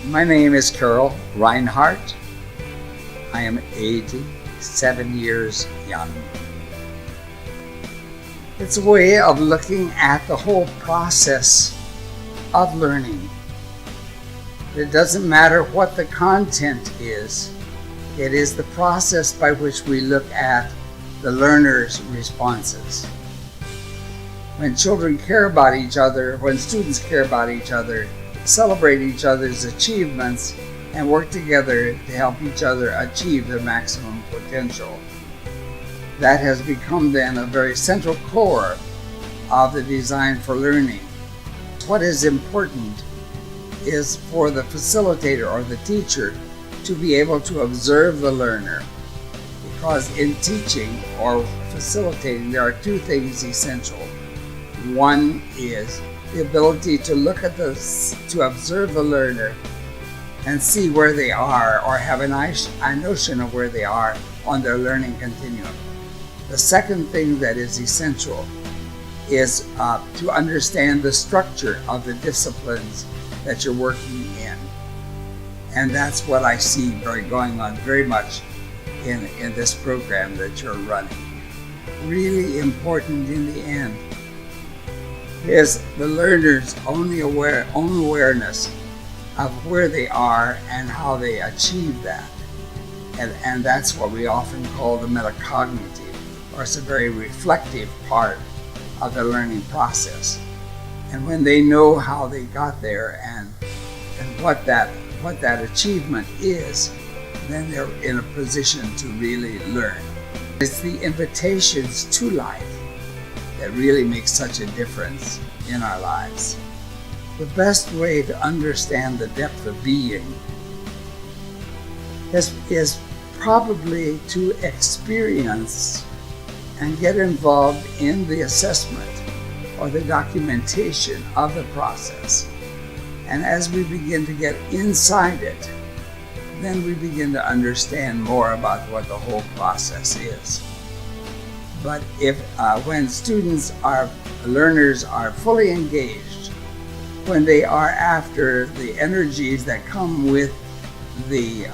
My name is Carroll Rhinehart. I am 87 years young. It's a way of looking at the whole process of learning. It doesn't matter what the content is. It is the process by which we look at the learner's responses. When children care about each other, when students care about each other, celebrate each other's achievements, and work together to help each other achieve their maximum potential. That has become then a very central core of the design for learning. What is important is for the facilitator or the teacher to be able to observe the learner. Because in teaching or facilitating, there are two things essential. One is the ability to look at to observe the learner and see where they are, or have a notion of where they are on their learning continuum. The second thing that is essential is to understand the structure of the disciplines that you're working in. And that's what I see going on very much in this program that you're running. Really important in the end is the learner's own awareness of where they are and how they achieve that. And that's what we often call the metacognitive, or it's a very reflective part of the learning process. And when they know how they got there and what that achievement is, then they're in a position to really learn. It's the invitations to life that really makes such a difference in our lives. The best way to understand the depth of being is probably to experience and get involved in the assessment or the documentation of the process. And as we begin to get inside it, then we begin to understand more about what the whole process is. But when learners are fully engaged, when they are after the energies that come with the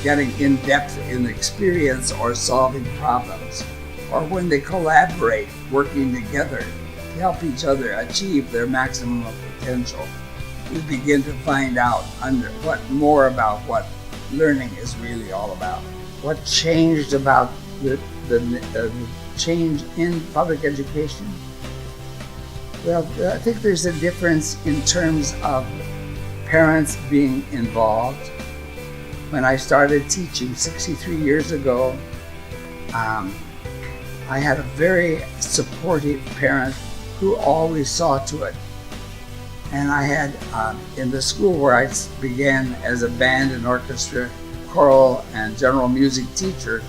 getting in depth in experience or solving problems, or when they collaborate, working together to help each other achieve their maximum potential, we begin to find out more about what learning is really all about. What changed about the change in public education? Well, I think there's a difference in terms of parents being involved. When I started teaching 63 years ago, I had a very supportive parent who always saw to it. And I had, in the school where I began as a band and orchestra, choral and general music teacher,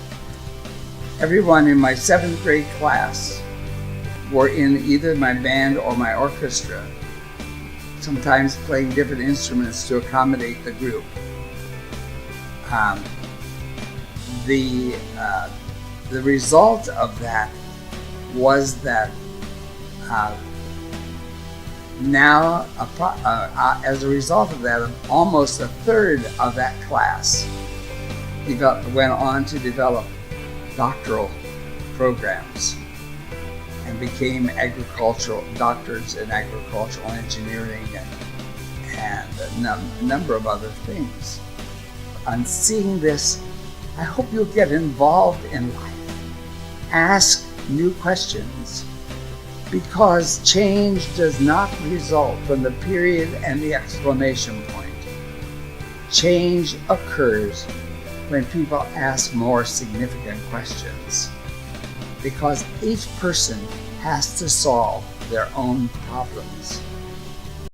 everyone in my 7th grade class were in either my band or my orchestra, sometimes playing different instruments to accommodate the group. The result of that was that now, as a result of that, almost a third of that class went on to develop doctoral programs and became doctors in agricultural engineering and a number of other things. On seeing this, I hope you'll get involved in life. Ask new questions, because change does not result from the period and the exclamation point. Change occurs when people ask more significant questions, because each person has to solve their own problems.